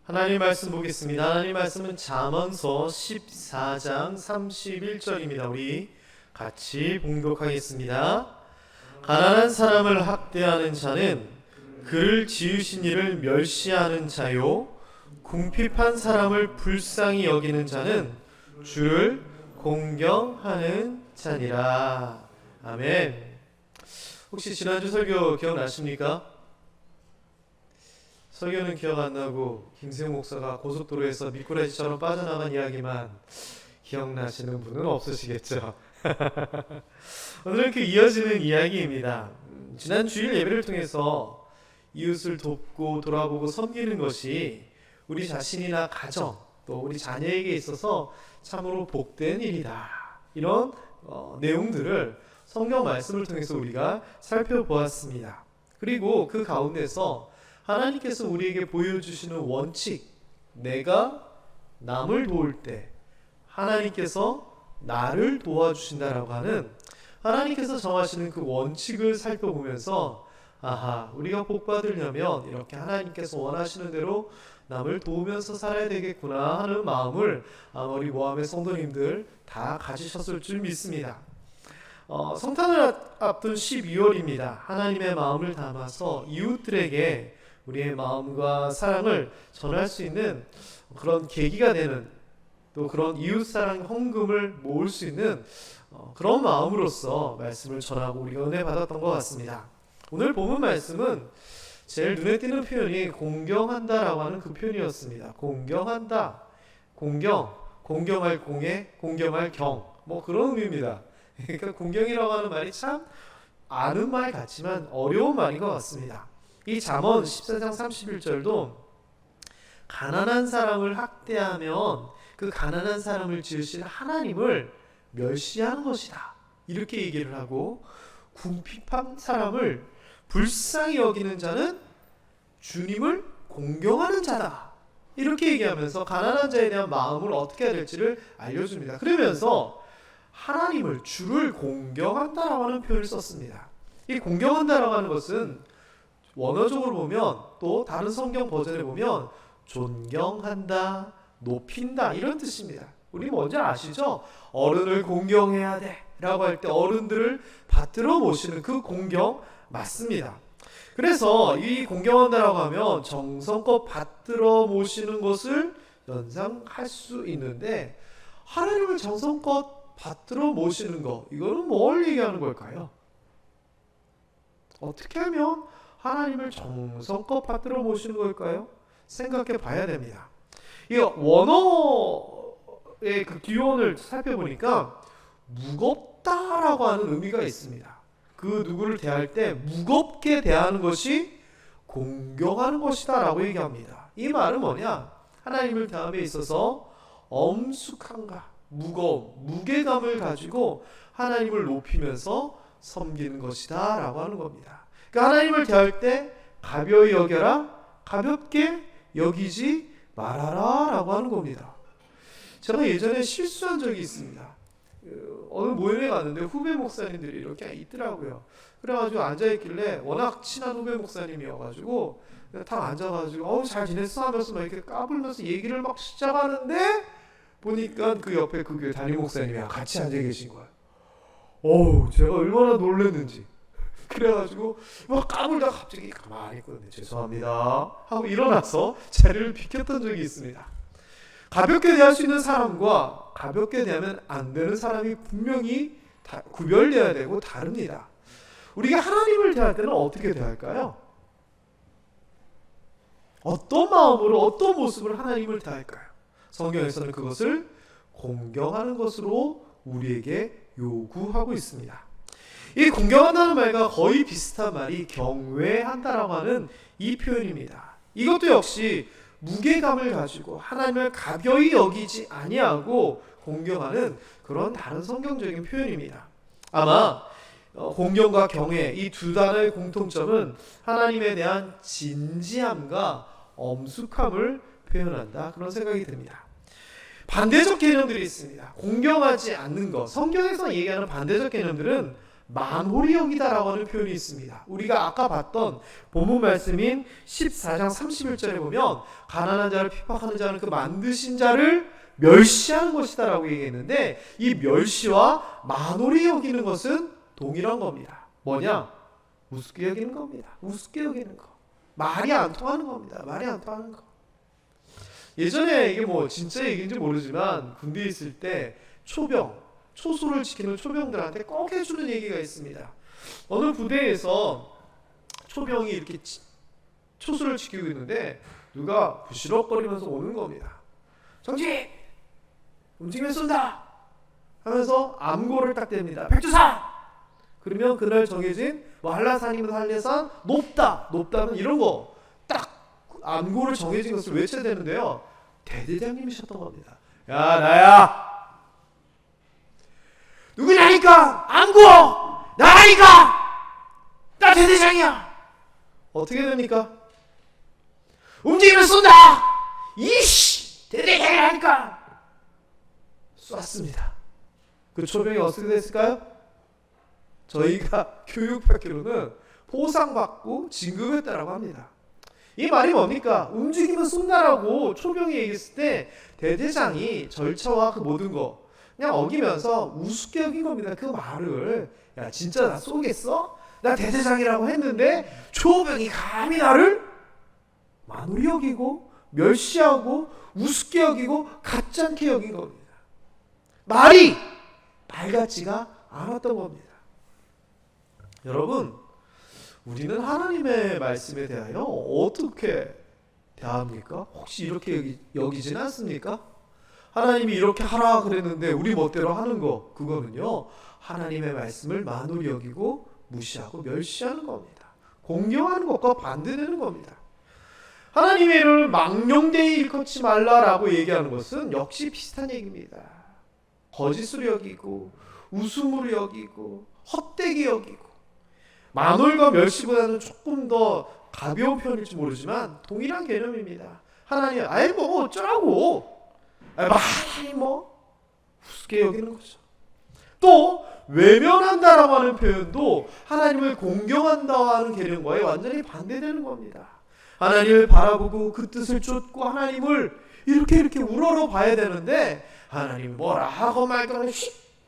하나님 말씀 보겠습니다. 하나님 말씀은 잠언서 14장 31절입니다. 우리 같이 봉독하겠습니다. 가난한 사람을 학대하는 자는 그를 지으신 이를 멸시하는 자요, 궁핍한 사람을 불쌍히 여기는 자는 주를 공경하는 자니라. 아멘. 혹시 지난주 설교 기억나십니까? 설교는 기억 안 나고 김세웅 목사가 고속도로에서 미꾸라지처럼 빠져나간 이야기만 기억나시는 분은 없으시겠죠? 오늘은 그 이어지는 이야기입니다. 지난 주일 예배를 통해서 이웃을 돕고 돌아보고 섬기는 것이 우리 자신이나 가정 또 우리 자녀에게 있어서 참으로 복된 일이다. 이런 내용들을 성경 말씀을 통해서 우리가 살펴보았습니다. 그리고 그 가운데서 하나님께서 우리에게 보여주시는 원칙, 내가 남을 도울 때 하나님께서 나를 도와주신다라고 하는 하나님께서 정하시는 그 원칙을 살펴보면서 아하, 우리가 복 받으려면 이렇게 하나님께서 원하시는 대로 남을 도우면서 살아야 되겠구나 하는 마음을 우리 모함의 성도님들 다 가지셨을 줄 믿습니다. 성탄을 앞둔 12월입니다. 하나님의 마음을 담아서 이웃들에게 우리의 마음과 사랑을 전할 수 있는 그런 계기가 되는, 또 그런 이웃사랑 헌금을 모을 수 있는 그런 마음으로서 말씀을 전하고 우리가 은혜 받았던 것 같습니다. 오늘 본문 말씀은 제일 눈에 띄는 표현이 공경한다라고 하는 그 표현이었습니다. 공경한다, 공경할 공에 공경할 경, 그런 의미입니다. 그러니까 공경이라고 하는 말이 참 아는 말 같지만 어려운 말인 것 같습니다. 이 잠언 14장 31절도 가난한 사람을 학대하면 그 가난한 사람을 지으신 하나님을 멸시하는 것이다, 이렇게 얘기를 하고, 궁핍한 사람을 불쌍히 여기는 자는 주님을 공경하는 자다, 이렇게 얘기하면서 가난한 자에 대한 마음을 어떻게 해야 될지를 알려줍니다. 그러면서 하나님을, 주를 공경한다라고 하는 표현을 썼습니다. 이 공경한다라고 하는 것은 원어적으로 보면, 또 다른 성경 버전에 보면 존경한다, 높인다, 이런 뜻입니다. 우리 뭔지 아시죠? 어른을 공경해야 돼 라고 할 때 어른들을 받들어 모시는 그 공경 맞습니다. 그래서 이 공경한다라고 하면 정성껏 받들어 모시는 것을 연상할 수 있는데, 하나님을 정성껏 받들어 모시는 것, 이거는 뭘 얘기하는 걸까요? 어떻게 하면 하나님을 정성껏 받들어 모시는 걸까요? 생각해 봐야 됩니다. 이 원어의 그 기원을 살펴보니까 무겁다라고 하는 의미가 있습니다. 그 누구를 대할 때 무겁게 대하는 것이 공경하는 것이다 라고 얘기합니다. 이 말은 뭐냐? 하나님을 대함에 있어서 엄숙함과 무거움, 무게감을 가지고 하나님을 높이면서 섬기는 것이다 라고 하는 겁니다. 그러니까 하나님을 대할 때 가벼이 여겨라, 가볍게 여기지 말아라 라고 하는 겁니다. 제가 예전에 실수한 적이 있습니다. 어느 모임에 갔는데 후배 목사님들이 이렇게 있더라고요. 그래가지고 앉아있길래 워낙 친한 후배 목사님이어가지고 다 앉아가지고 잘 지냈어 하면서 막 이렇게 까불면서 얘기를 막 시작하는데 보니까 그 옆에 그 교회 담임 목사님이 같이 앉아 계신 거예요. 제가 얼마나 놀랐는지. 그래가지고 막 까불다가 갑자기 가만히 있거든요. 죄송합니다 하고 일어나서 자리를 비켰던 적이 있습니다. 가볍게 대할 수 있는 사람과 가볍게 대하면 안 되는 사람이 분명히 구별되어야 되고 다릅니다. 우리가 하나님을 대할 때는 어떻게 대할까요? 어떤 마음으로, 어떤 모습으로 하나님을 대할까요? 성경에서는 그것을 공경하는 것으로 우리에게 요구하고 있습니다. 이 공경한다는 말과 거의 비슷한 말이 경외한다라고 하는 이 표현입니다. 이것도 역시 무게감을 가지고 하나님을 가벼이 여기지 아니하고 공경하는 그런 다른 성경적인 표현입니다. 아마 공경과 경외, 이 두 단어의 공통점은 하나님에 대한 진지함과 엄숙함을 표현한다, 그런 생각이 듭니다. 반대적 개념들이 있습니다. 공경하지 않는 것, 성경에서 얘기하는 반대적 개념들은 만홀히 여기다라고 하는 표현이 있습니다. 우리가 아까 봤던 본문 말씀인 14장 31절에 보면 가난한 자를 핍박하는 자는 그 만드신 자를 멸시하는 것이다라고 얘기했는데, 이 멸시와 만홀히 여기는 것은 동일한 겁니다. 뭐냐? 우습게 여기는 겁니다. 우습게 여기는 거. 말이 안 통하는 겁니다. 말이 안 통하는 거. 예전에 이게 뭐 진짜 얘기인지 모르지만 군대에 있을 때 초소를 지키는 초병들한테 꼭 해주는 얘기가 있습니다. 어느 부대에서 초병이 이렇게 초소를 지키고 있는데 누가 부시럭거리면서 오는 겁니다. 정지! 움직이면 쏜다! 하면서 암고를 딱 댑니다. 백두산! 그러면 그날 정해진 뭐 한라산이면 한라산, 높다면 이런 거 딱 암고를 정해진 것을 외쳐야 되는데요. 대대장님이셨던 겁니다. 야, 나야! 누구냐니까! 암고! 나라니까! 나 대대장이야! 어떻게 됩니까? 움직이면 쏜다! 이씨! 대대장이라니까! 쐈습니다. 그 초병이 어떻게 됐을까요? 저희가 교육받기로는 포상받고 진급했다라고 합니다. 이 말이 뭡니까? 움직이면 쏜다라고 초병이 얘기했을 때 대대장이 절차와 그 모든 거 그냥 어기면서 우습게 여긴 겁니다. 그 말을 야 진짜 나 쏘겠어? 나 대대장이라고 했는데 초병이 감히 나를 만홀히 여기고 멸시하고 우습게 여기고 가짜않게 여긴 겁니다. 말이 말 같지가 않았던 겁니다. 여러분, 우리는 하나님의 말씀에 대하여 어떻게 대합니까? 혹시 이렇게 여기지는 않습니까? 하나님이 이렇게 하라 그랬는데 우리 멋대로 하는 거, 그거는요 하나님의 말씀을 만홀히 여기고 무시하고 멸시하는 겁니다. 공경하는 것과 반대되는 겁니다. 하나님의 이름을 망령되이 일컫지 말라라고 얘기하는 것은 역시 비슷한 얘기입니다. 거짓으로 여기고 웃음으로 여기고 헛되게 여기고, 만홀과 멸시보다는 조금 더 가벼운 표현일지 모르지만 동일한 개념입니다. 하나님 아이 뭐 어쩌라고, 하나님 뭐 우습게 여기는 거죠. 또 외면한다라고 하는 표현도 하나님을 공경한다 하는 개념과의 완전히 반대되는 겁니다. 하나님을 바라보고 그 뜻을 쫓고 하나님을 이렇게 우러러 봐야 되는데 하나님 뭐라 하고 말거나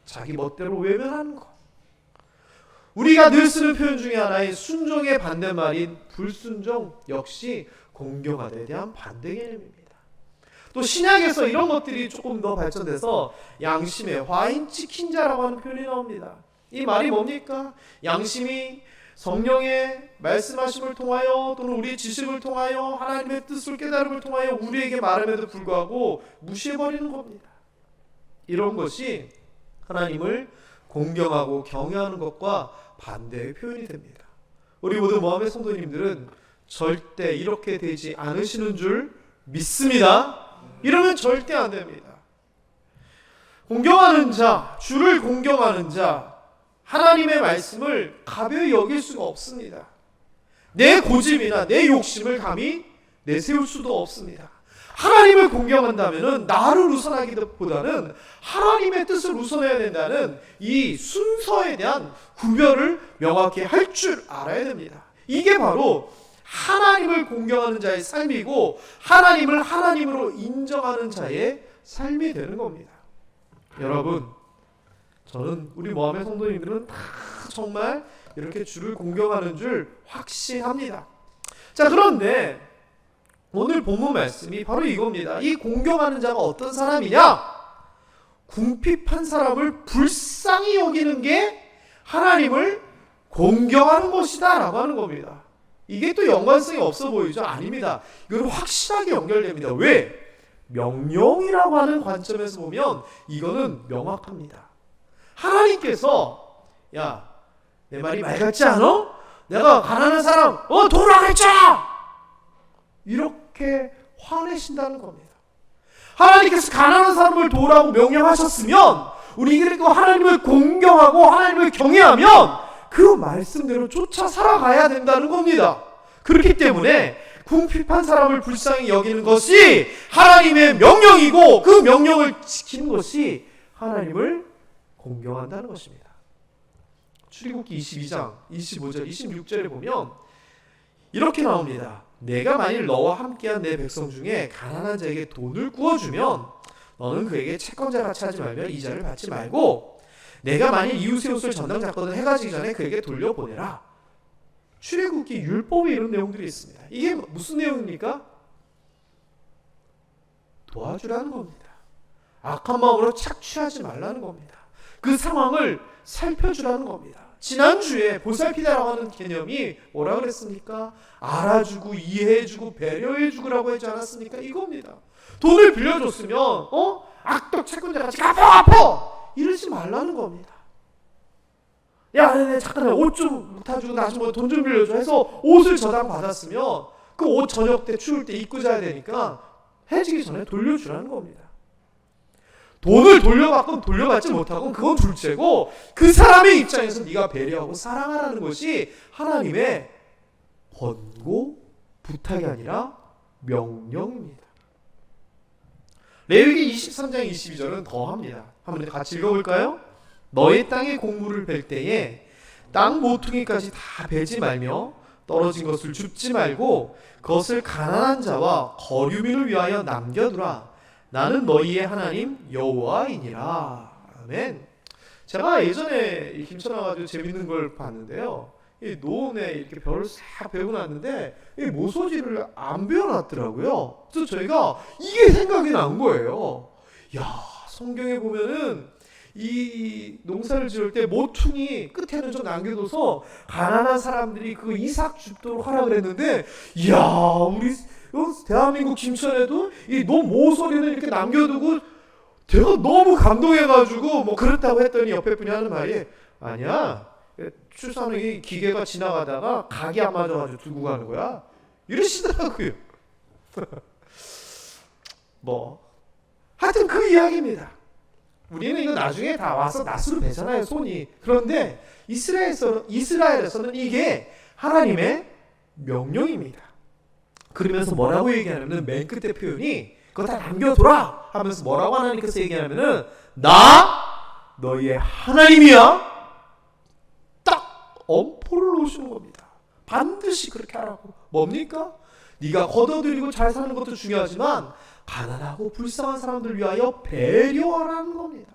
자기 멋대로 외면하는 거. 우리가 늘 쓰는 표현 중에 하나인 순종의 반대말인 불순종 역시 공경하다에 대한 반대 개념입니다. 또 신약에서 이런 것들이 조금 더 발전돼서 양심의 화인 찍힌 자라고 하는 표현이 나옵니다. 이 말이 뭡니까? 양심이 성령의 말씀하심을 통하여 또는 우리의 지식을 통하여 하나님의 뜻을 깨달음을 통하여 우리에게 말함에도 불구하고 무시해버리는 겁니다. 이런 것이 하나님을 공경하고 경외하는 것과 반대의 표현이 됩니다. 우리 모두 모함의 성도님들은 절대 이렇게 되지 않으시는 줄 믿습니다. 이러면 절대 안 됩니다. 공경하는 자, 주를 공경하는 자, 하나님의 말씀을 가벼이 여길 수가 없습니다. 내 고집이나 내 욕심을 감히 내세울 수도 없습니다. 하나님을 공경한다면 나를 우선하기보다는 하나님의 뜻을 우선해야 된다는 이 순서에 대한 구별을 명확히 할 줄 알아야 됩니다. 이게 바로 하나님을 공경하는 자의 삶이고 하나님을 하나님으로 인정하는 자의 삶이 되는 겁니다. 여러분, 저는 우리 모함의 성도님들은 다 정말 이렇게 주를 공경하는 줄 확신합니다. 자, 그런데 오늘 본문 말씀이 바로 이겁니다. 이 공경하는 자가 어떤 사람이냐? 궁핍한 사람을 불쌍히 여기는 게 하나님을 공경하는 것이다 라고 하는 겁니다. 이게 또 연관성이 없어 보이죠? 아닙니다. 이건 확실하게 연결됩니다. 왜? 명령이라고 하는 관점에서 보면 이거는 명확합니다. 하나님께서 야, 내 말이 말 같지 않아? 내가 가난한 사람 도우라고 했잖아! 이렇게 화내신다는 겁니다. 하나님께서 가난한 사람을 도우라고 명령하셨으면 우리가 하나님을 공경하고 하나님을 경외하면 그 말씀대로 쫓아 살아가야 된다는 겁니다. 그렇기 때문에 궁핍한 사람을 불쌍히 여기는 것이 하나님의 명령이고 그 명령을 지키는 것이 하나님을 공경한다는 것입니다. 출애굽기 22장 25절 26절에 보면 이렇게 나옵니다. 내가 만일 너와 함께한 내 백성 중에 가난한 자에게 돈을 구워주면 너는 그에게 채권자같이 하지 말며 이자를 받지 말고 내가 만일 이웃의 옷을 전당 잡거든 해가 지기 전에 그에게 돌려보내라. 출애굽기 율법에 이런 내용들이 있습니다. 이게 무슨 내용입니까? 도와주라는 겁니다. 악한 마음으로 착취하지 말라는 겁니다. 그 상황을 살펴주라는 겁니다. 지난주에 보살피다라고 하는 개념이 뭐라 그랬습니까? 알아주고 이해해주고 배려해주고라고 하지 않았습니까? 이겁니다. 돈을 빌려줬으면 악덕 채권자같이 갚아 이러지 말라는 겁니다. 야, 네, 잠깐 옷 좀 타주고 나 좀 돈 좀 빌려줘 해서 옷을 저당 받았으면 그 옷 저녁 때 추울 때 입고 자야 되니까 해지기 전에 돌려주라는 겁니다. 돈을 돌려받건 돌려받지 못하건 그건 둘째고 그 사람의 입장에서 네가 배려하고 사랑하라는 것이 하나님의 권고, 부탁이 아니라 명령입니다. 레위기 23장 22절은 더합니다. 한번 같이 읽어볼까요? 너의 땅에 곡물을 벨 때에 땅 모퉁이까지 다 베지 말며 떨어진 것을 줍지 말고 그것을 가난한 자와 거류민을 위하여 남겨두라. 나는 너희의 하나님 여호와이니라. 아멘. 제가 예전에 김천 와가지고 재밌는 걸 봤는데요. 이 노원에 이렇게 벼를 싹 베고 났는데 이 모서지를 안 베어놨더라고요. 그래서 저희가 이게 생각이 난 거예요. 야, 성경에 보면은 이 농사를 지을 때 모퉁이 끝에는 좀 남겨둬서 가난한 사람들이 그 이삭 줍도록 하라 그랬는데, 이야, 우리 대한민국 김천에도 이 모서리는 이렇게 남겨두고 제가 너무 감동해가지고 뭐 그렇다고 했더니 옆에 분이 하는 말이 아니야, 출산의 기계가 지나가다가 각이 안 맞아가지고 두고 가는 거야 이러시더라고요. 뭐 하여튼 그 이야기입니다. 우리는 이거 나중에 다 와서 낫으로 베잖아요, 손이. 그런데 이스라엘에서는 이게 하나님의 명령입니다. 그러면서 뭐라고 얘기하냐면 맨 끝에 표현이 그거 다 남겨둬라 하면서 뭐라고 하나님께서 얘기하냐면은 나 너희의 하나님이야. 딱 엄포를 놓으시는 겁니다. 반드시 그렇게 하라고. 뭡니까? 네가 걷어들이고 잘 사는 것도 중요하지만 가난하고 불쌍한 사람들 위하여 배려하라는 겁니다.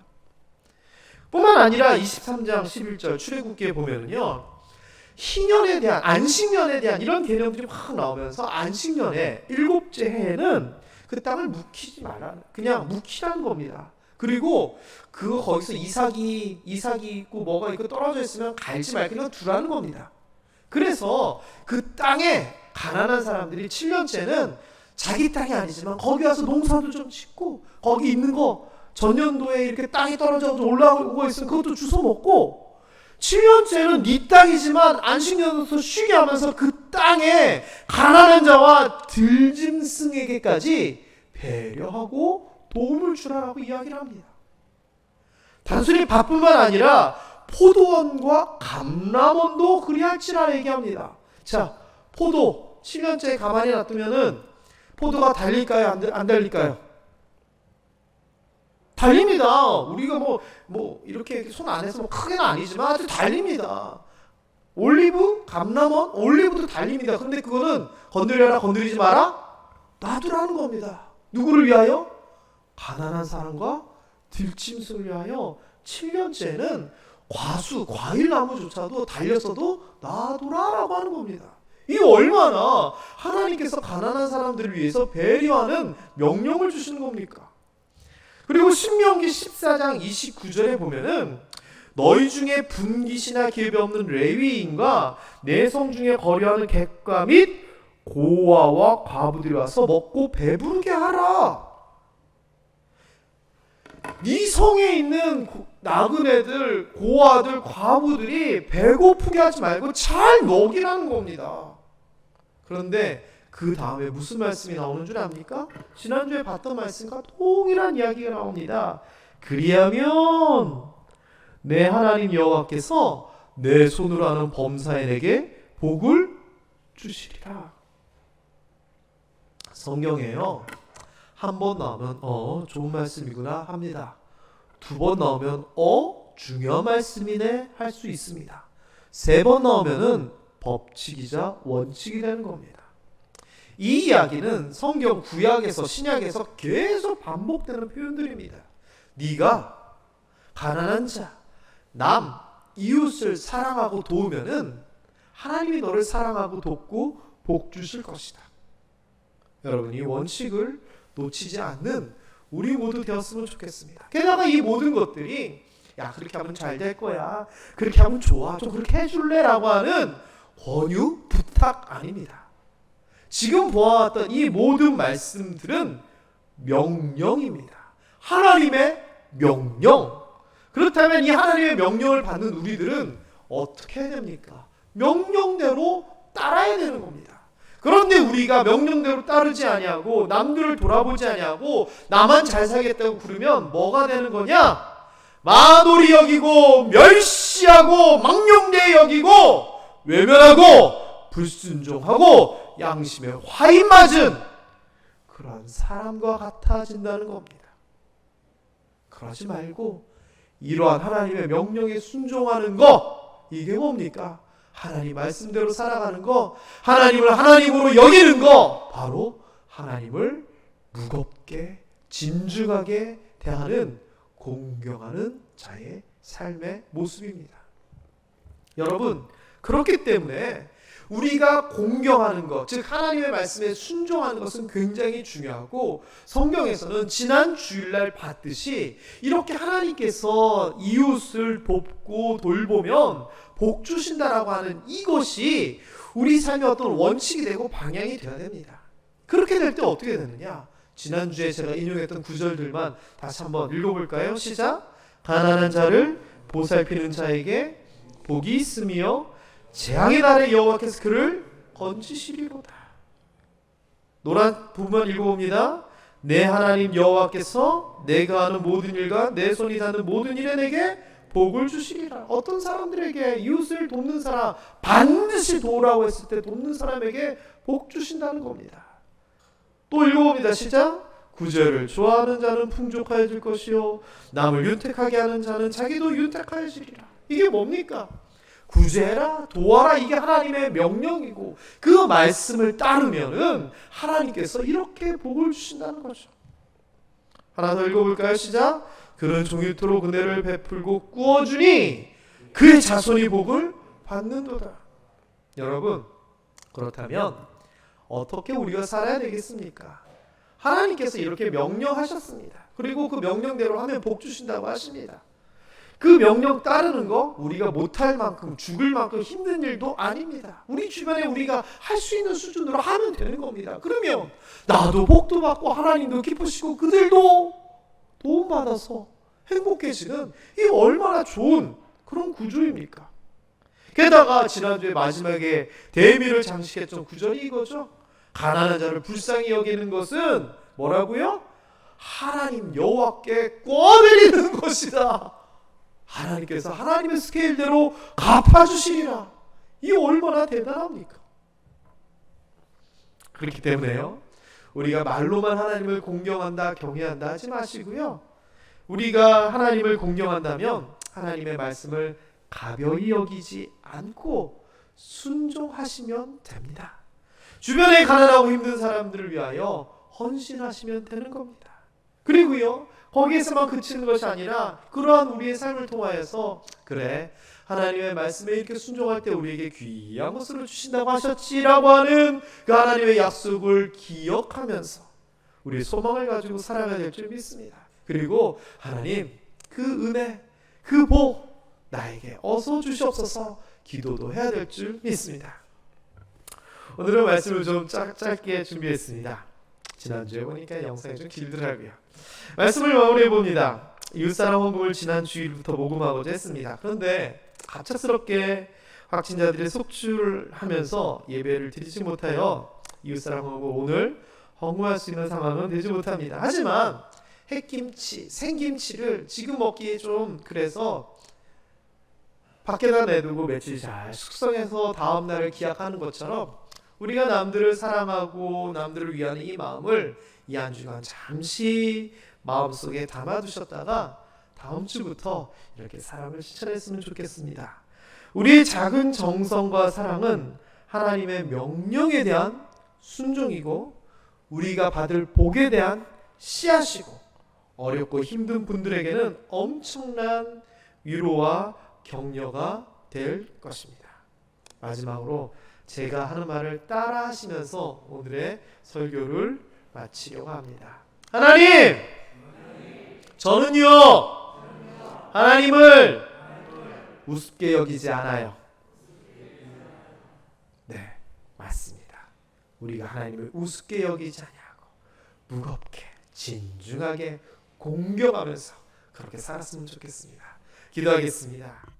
뿐만 아니라 23장 11절 출애굽기에 보면은요, 희년에 대한, 안식년에 대한 이런 개념들이 확 나오면서 안식년의 일곱째 해에는 그 땅을 묵히지 말라, 그냥 묵히라는 겁니다. 그리고 그거 거기서 이삭이 있고 뭐가 있고 떨어져 있으면 갈지 말고 그냥 두라는 겁니다. 그래서 그 땅에 가난한 사람들이 7년째는 자기 땅이 아니지만 거기 와서 농사도 좀 짓고 거기 있는 거 전년도에 이렇게 땅이 떨어져서 올라오고 있으면 그것도 주워 먹고, 7년째는 네 땅이지만 안식년으로서 쉬게 하면서 그 땅에 가난한 자와 들짐승에게까지 배려하고 도움을 주라라고 이야기를 합니다. 단순히 밥뿐만 아니라 포도원과 감람원도 그리할지라 얘기합니다. 자, 포도 7년째 가만히 놔두면은 포도가 달릴까요? 안 달릴까요? 달립니다. 우리가 뭐 이렇게 손 안에서 뭐 크게는 아니지만 아주 달립니다. 올리브, 감람원, 올리브도 달립니다. 근데 그거는 건드려라, 건드리지 마라, 놔두라는 겁니다. 누구를 위하여? 가난한 사람과 들짐승을 위하여 7년째는 과일나무조차도 달렸어도 놔두라라고 하는 겁니다. 이 얼마나 하나님께서 가난한 사람들을 위해서 배려하는 명령을 주시는 겁니까? 그리고 신명기 14장 29절에 보면은 너희 중에 분깃이나 기업이 없는 레위인과 내 성 중에 거류하는 객과 및 고아와 과부들이 와서 먹고 배부르게 하라. 네 성에 있는 나그네들, 고아들, 과부들이 배고프게 하지 말고 잘 먹이라는 겁니다. 그런데 그 다음에 무슨 말씀이 나오는 줄 압니까? 지난주에 봤던 말씀과 동일한 이야기가 나옵니다. 그리하면 내 하나님 여호와께서 내 손으로 하는 범사에 내게 복을 주시리라. 성경에요, 한 번 나오면 좋은 말씀이구나 합니다. 두 번 나오면 중요한 말씀이네 할 수 있습니다. 3번 나오면은 법칙이자 원칙이 되는 겁니다. 이 이야기는 성경 구약에서 신약에서 계속 반복되는 표현들입니다. 네가 가난한 자, 남, 이웃을 사랑하고 도우면은 하나님이 너를 사랑하고 돕고 복 주실 것이다. 여러분, 이 원칙을 놓치지 않는 우리 모두 되었으면 좋겠습니다. 게다가 이 모든 것들이 야, 그렇게 하면 잘 될 거야, 그렇게 하면 좋아, 좀 그렇게 해줄래? 라고 하는 권유, 부탁 아닙니다. 지금 보아왔던 이 모든 말씀들은 명령입니다. 하나님의 명령. 그렇다면 이 하나님의 명령을 받는 우리들은 어떻게 해야 됩니까? 명령대로 따라야 되는 겁니다. 그런데 우리가 명령대로 따르지 아니하고 남들을 돌아보지 아니하고 나만 잘 살겠다고 부르면 뭐가 되는 거냐? 만홀히 여기고 멸시하고 망령되이 여기고 외면하고 불순종하고 양심에 화인 맞은 그런 사람과 같아진다는 겁니다. 그러지 말고 이러한 하나님의 명령에 순종하는 거, 이게 뭡니까? 하나님 말씀대로 살아가는 거, 하나님을 하나님으로 여기는 거, 바로 하나님을 무겁게 진중하게 대하는 공경하는 자의 삶의 모습입니다. 여러분, 그렇기 때문에 우리가 공경하는 것, 즉 하나님의 말씀에 순종하는 것은 굉장히 중요하고, 성경에서는 지난 주일날 봤듯이 이렇게 하나님께서 이웃을 돕고 돌보면 복 주신다라고 하는 이것이 우리 삶의 어떤 원칙이 되고 방향이 되어야 됩니다. 그렇게 될 때 어떻게 되느냐? 지난주에 제가 인용했던 구절들만 다시 한번 읽어볼까요? 시작! 가난한 자를 보살피는 자에게 복이 있으며 재앙의 날에 여호와께서 그를 건지시리로다. 노란 부분만 읽어봅니다. 내 하나님 여호와께서 내가 하는 모든 일과 내 손이 닿는 모든 일에 내게 복을 주시리라. 어떤 사람들에게, 이웃을 돕는 사람, 반드시 도우라고 했을 때 돕는 사람에게 복 주신다는 겁니다. 또 읽어봅니다. 시작! 구제를 좋아하는 자는 풍족하여질 것이요 남을 윤택하게 하는 자는 자기도 윤택하여지리라. 이게 뭡니까? 구제해라, 도와라, 이게 하나님의 명령이고, 그 말씀을 따르면은 하나님께서 이렇게 복을 주신다는 거죠. 하나 더 읽어볼까요? 시작! 그는 종일토록 은혜를 베풀고 꾸어주니 그의 자손이 복을 받는도다. 여러분, 그렇다면 어떻게 우리가 살아야 되겠습니까? 하나님께서 이렇게 명령하셨습니다. 그리고 그 명령대로 하면 복 주신다고 하십니다. 그 명령 따르는 거 우리가 못할 만큼, 죽을 만큼 힘든 일도 아닙니다. 우리 주변에 우리가 할 수 있는 수준으로 하면 되는 겁니다. 그러면 나도 복도 받고 하나님도 기쁘시고 그들도 도움받아서 행복해지는, 이 얼마나 좋은 그런 구조입니까? 게다가 지난주에 마지막에 대미를 장식했던 구절이 이거죠. 가난한 자를 불쌍히 여기는 것은 뭐라고요? 하나님 여호와께 꿔드리는 것이다. 하나님께서 하나님의 스케일대로 갚아주시리라. 이 얼마나 대단합니까? 그렇기 때문에요, 우리가 말로만 하나님을 공경한다, 경외한다 하지 마시고요, 우리가 하나님을 공경한다면 하나님의 말씀을 가벼이 여기지 않고 순종하시면 됩니다. 주변에 가난하고 힘든 사람들을 위하여 헌신하시면 되는 겁니다. 그리고요, 거기에서만 그치는 것이 아니라 그러한 우리의 삶을 통하여서, 그래, 하나님의 말씀에 이렇게 순종할 때 우리에게 귀한 것을 주신다고 하셨지라고 하는 그 하나님의 약속을 기억하면서 우리의 소망을 가지고 살아가야 될 줄 믿습니다. 그리고 하나님, 그 은혜, 그 복 나에게 어서 주시옵소서 기도도 해야 될 줄 믿습니다. 오늘은 말씀을 좀 짧게 준비했습니다. 지난주에 보니까 영상이 좀 길더라고요. 말씀을 마무리해 봅니다. 이웃사랑 헌금을 지난 주일부터 모금하고자 했습니다. 그런데 갑작스럽게 확진자들이 속출하면서 예배를 드리지 못하여 이웃사랑 헌금을 오늘 헌금할 수 있는 상황은 되지 못합니다. 하지만 햇김치, 생김치를 지금 먹기에 좀 그래서 밖에다 내두고 며칠 잘 숙성해서 다음 날을 기약하는 것처럼, 우리가 남들을 사랑하고 남들을 위하는 이 마음을 이 한 주간 잠시 마음속에 담아두셨다가 다음 주부터 이렇게 사랑을 실천했으면 좋겠습니다. 우리의 작은 정성과 사랑은 하나님의 명령에 대한 순종이고 우리가 받을 복에 대한 씨앗이고 어렵고 힘든 분들에게는 엄청난 위로와 격려가 될 것입니다. 마지막으로 제가 하는 말을 따라 하시면서 오늘의 설교를 마치려고 합니다. 하나님! 저는요 하나님을 우습게 여기지 않아요. 네, 맞습니다. 우리가 하나님을 우습게 여기지 아니하고 무겁게 진중하게 공경하면서 그렇게 살았으면 좋겠습니다. 기도하겠습니다.